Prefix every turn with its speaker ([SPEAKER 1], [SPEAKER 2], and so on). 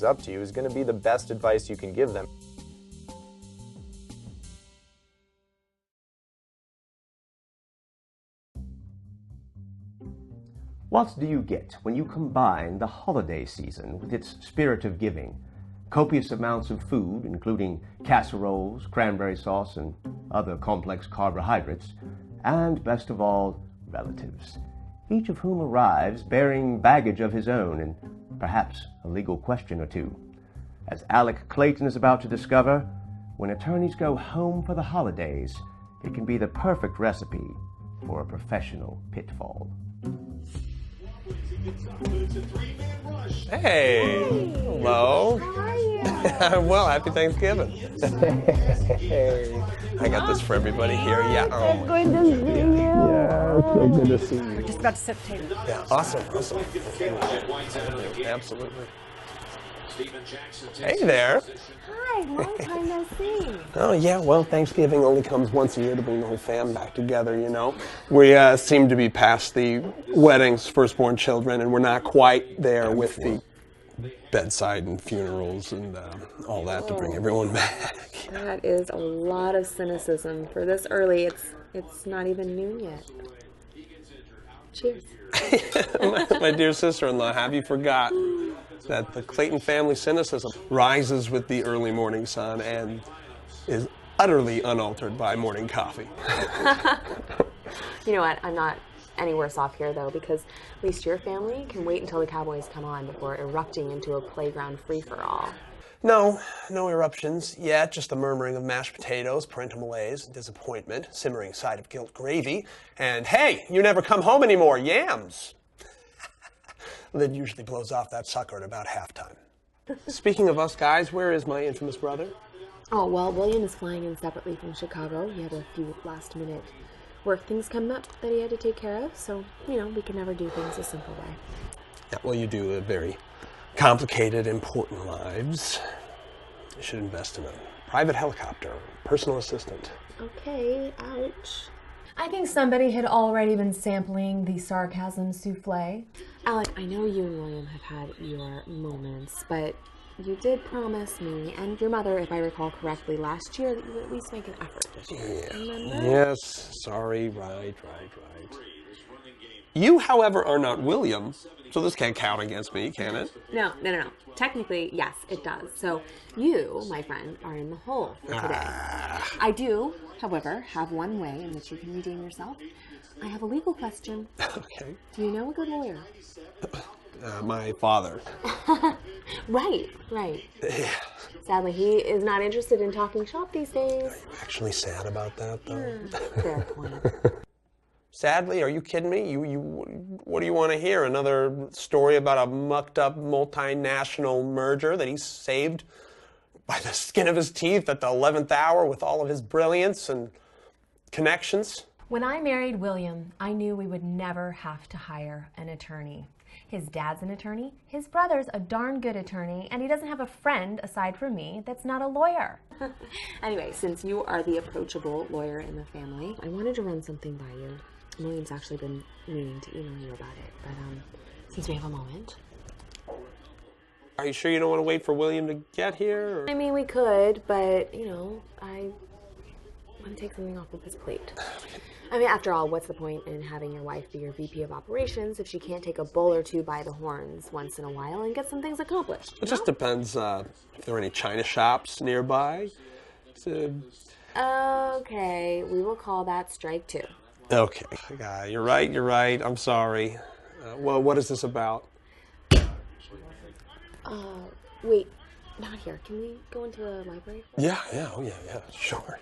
[SPEAKER 1] is up to you is going to be the best advice you can give them.
[SPEAKER 2] What do you get when you combine the holiday season with its spirit of giving? Copious amounts of food, including casseroles, cranberry sauce, and other complex carbohydrates, and, best of all, relatives, each of whom arrives bearing baggage of his own and perhaps a legal question or two. As Alec Clayton is about to discover, when attorneys go home for the holidays, it can be the perfect recipe for a professional pitfall.
[SPEAKER 3] Hey! Hello!
[SPEAKER 4] How are you?
[SPEAKER 3] I'm well, happy Thanksgiving. Hey! I got this for everybody here. Yeah. Oh my
[SPEAKER 4] Good to see you.
[SPEAKER 3] Yeah, it's so good to see you.
[SPEAKER 4] We're just about to set the table.
[SPEAKER 3] Yeah, awesome. Absolutely. Hey there.
[SPEAKER 4] Hi, long time no see.
[SPEAKER 3] Oh yeah, well, Thanksgiving only comes once a year to bring the whole fam back together, you know. We seem to be past the weddings, firstborn children, and we're not quite there with the bedside and funerals and all that to bring everyone back.
[SPEAKER 4] That is a lot of cynicism for this early. It's not even noon yet. Cheers.
[SPEAKER 3] My dear sister-in-law, have you forgot that the Clayton family cynicism rises with the early morning sun and is utterly unaltered by morning coffee?
[SPEAKER 4] You know what? I'm not any worse off here, though, because at least your family can wait until the Cowboys come on before erupting into a playground free-for-all.
[SPEAKER 3] No eruptions yet, just the murmuring of mashed potatoes, parental malaise, disappointment, simmering side of guilt gravy, and hey, you never come home anymore, yams! Lid usually blows off that sucker at about halftime. Speaking of us guys, where is my infamous brother?
[SPEAKER 4] Oh, well, William is flying in separately from Chicago. He had a few last-minute work things come up that he had to take care of, so, you know, we can never do things a simple way.
[SPEAKER 3] Yeah, well, you do live very complicated, important lives. You should invest in a private helicopter, personal assistant.
[SPEAKER 4] Okay, ouch.
[SPEAKER 5] I think somebody had already been sampling the sarcasm souffle.
[SPEAKER 4] Alec, I know you and William have had your moments, but you did promise me and your mother, if I recall correctly, last year that you would at least make an effort this year.
[SPEAKER 3] Yeah.
[SPEAKER 4] Remember?
[SPEAKER 3] Yes, sorry, right. You, however, are not William, so this can't count against me, can it?
[SPEAKER 4] No. Technically, yes, it does. So you, my friend, are in the hole for today. I do, however, have one way in which you can redeem yourself. I have a legal question.
[SPEAKER 3] Okay.
[SPEAKER 4] Do you know a good lawyer?
[SPEAKER 3] My father.
[SPEAKER 4] Right.
[SPEAKER 3] Yeah.
[SPEAKER 4] Sadly, he is not interested in talking shop these days.
[SPEAKER 3] Are you actually sad about that, though?
[SPEAKER 4] Fair point.
[SPEAKER 3] Sadly, are you kidding me? What do you want to hear? Another story about a mucked up multinational merger that he saved by the skin of his teeth at the 11th hour with all of his brilliance and connections?
[SPEAKER 5] When I married William, I knew we would never have to hire an attorney. His dad's an attorney, his brother's a darn good attorney, and he doesn't have a friend aside from me that's not a lawyer.
[SPEAKER 4] Anyway, since you are the approachable lawyer in the family, I wanted to run something by you. William's actually been meaning to email you about it, but since we have a moment.
[SPEAKER 3] Are you sure you don't want to wait for William to get here? Or?
[SPEAKER 4] I mean, we could, but, you know, I want to take something off of his plate. I mean, after all, what's the point in having your wife be your VP of operations if she can't take a bull or two by the horns once in a while and get some things accomplished?
[SPEAKER 3] It just depends if there are any China shops nearby.
[SPEAKER 4] Okay, we will call that strike two.
[SPEAKER 3] Okay. You're right. I'm sorry. Well, what is this about?
[SPEAKER 4] Wait, not here. Can we go into the library?
[SPEAKER 3] Yeah, sure.